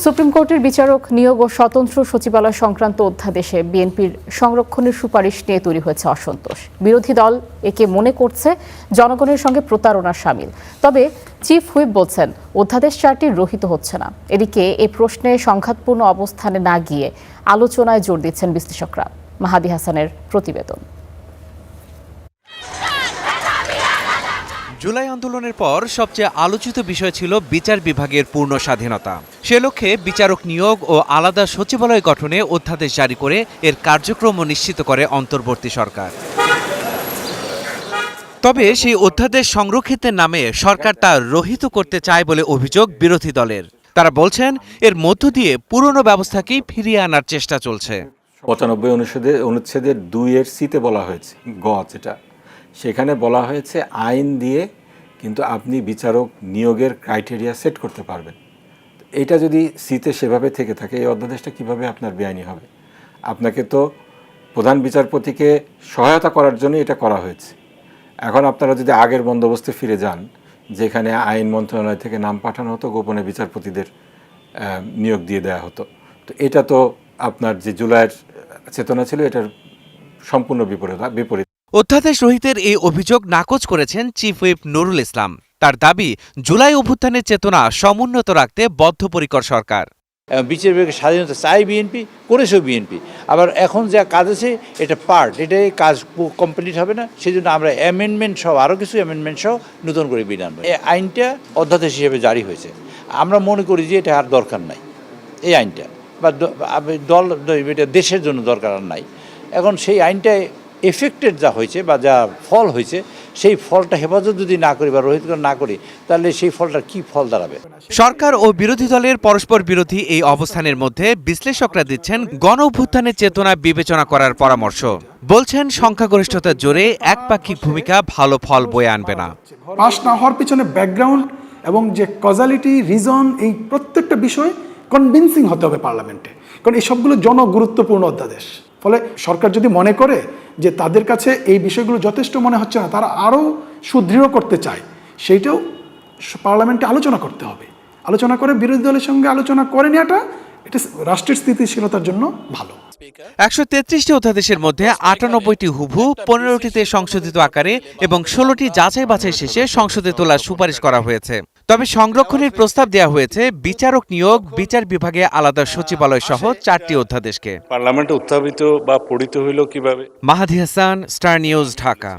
Supreme কোর্টের বিচারক নিয়োগ ও স্বতন্ত্র সচিবালয় সংক্রান্ত অধ্যাদেশে বিএনপির সংরক্ষণের সুপারিশ নিয়ে তৈরি হয়েছে অসন্তোষ। বিরোধী দল একে মনে করছে জনগণের সঙ্গে প্রতারণার শামিল। তবে চিফ হুইপ বলছেন অধ্যাদেশ 4টি রহিত হচ্ছে না। এদিকে এ প্রশ্নে সংঘাতপূর্ণ অবস্থানে না গিয়ে আলোচনায় জোর দিচ্ছেন বিশ্লেষকরা। মাহাদি হাসানের প্রতিবেদন। জুলাই আন্দোলনের পর সবচেয়ে আলোচিত বিষয় ছিল বিচার বিভাগের পূর্ণ স্বাধীনতা। সে লক্ষ্যে বিচারক নিয়োগ ও আলাদা সচিবালয় গঠনে অধ্যাদেশ জারি করে এর কার্যক্রম নিশ্চিত করে অন্তর্বর্তী সরকার। তবে সেই অধ্যাদেশ সংরক্ষিতের নামে সরকার তা রহিত করতে চায় বলে অভিযোগ বিরোধী দলের। তারা বলছেন এর মধ্য দিয়ে পুরনো ব্যবস্থাকেই ফিরিয়ে আনার চেষ্টা চলছে। 95 অনুচ্ছেদের 2 সিতে বলা হয়েছে, যেটা সেখানে বলা হয়েছে আইন দিয়ে কিন্তু আপনি বিচারক নিয়োগের ক্রাইটেরিয়া সেট করতে পারবেন। এটা যদি সিতে সেভাবে থেকে থাকে, এই অধ্যাদেশটা কিভাবে আপনার বেআইনি হবে? আপনাকে তো প্রধান বিচারপতিকে সহায়তা করার জন্য এটা করা হয়েছে। এখন আপনারা যদি আগের বন্দোবস্তে ফিরে যান, যেখানে আইন মন্ত্রণালয় থেকে নাম পাঠানো হতো, গোপনে বিচারপতিদের নিয়োগ দিয়ে দেওয়া হতো, তো এটা তো আপনার যে জুলাইয়ের চেতনা ছিল এটার সম্পূর্ণ বিপরীত। অধ্যাদেশ রহিতের এই অভিযোগ নাকচ করেছেন চিফ হুইপ নুরুল ইসলাম। তার দাবি, জুলাই অভ্যুত্থানের চেতনা সমুন্নত রাখতে বদ্ধপরিকর সরকার। বিচার বিভাগের স্বাধীনতা চাই বিএনপি, করেছেও বিএনপি। আবার এখন যা কাজ আছে এটা পার্ট, এটাই কাজ কমপ্লিট হবে না, সেই জন্য আমরা অ্যামেন্ডমেন্ট সহ আরও কিছু অ্যামেন্ডমেন্ট সহ নতুন করে বিল আনবো। এই আইনটা অধ্যাদেশ হিসেবে জারি হয়েছে। আমরা মনে করি যে এটা আর দরকার নাই, এই আইনটা বা দল এটা দেশের জন্য দরকার আর নাই। এখন সেই আইনটায় এফেক্টেড যা হয়েছে বা যা ফল হয়েছে, সেই ফলটা হেফাজত যদি না করি বা রহিত না করি, তাহলে সেই ফলটার কি ফল দাঁড়াবে? সরকার ও বিরোধী দলের পরস্পর বিরোধী এই অবস্থানের মধ্যে বিশ্লেষকরা দিচ্ছেন গণ অভ্যুত্থানের চেতনা বিবেচনা করার পরামর্শ। বলছেন সংখ্যাগরিষ্ঠতার জোরে একপাক্ষিক ভূমিকা ভালো ফল বয়ে আনবে না। পাস না হওয়ার পিছনে ব্যাকগ্রাউন্ড এবং যে কজালিটি, রিজন, এই প্রত্যেকটা বিষয় কনভিন্সিং হতে হবে পার্লামেন্টে, কারণ এই সবগুলো জনগুরুত্বপূর্ণ অধ্যাদেশ। ফলে সরকার যদি মনে করে যে তাদের কাছে এই বিষয়গুলো যথেষ্ট মনে হচ্ছে না, তারা আরও সুদৃঢ় করতে চায়, সেইটাও পার্লামেন্টে আলোচনা করতে হবে। আলোচনা করে বিরোধী দলের সঙ্গে আলোচনা করে নেওয়াটা এটা রাষ্ট্রের স্থিতিশীলতার জন্য ভালো। 133টি অধ্যাদেশের মধ্যে 98টি হুবহু, 15টিতে সংশোধিত আকারে এবং 16টি যাচাই বাছাই শেষে সংসদে তোলার সুপারিশ করা হয়েছে। তবে সংরক্ষণের প্রস্তাব দেওয়া হয়েছে বিচারক নিয়োগ, বিচার বিভাগে আলাদা সচিবালয় সহ 4টি অধ্যাদেশকে। পার্লামেন্টে উত্থাপিত বা পড়িত হইল কিভাবে? মাহাদি হাসান, স্টার নিউজ, ঢাকা।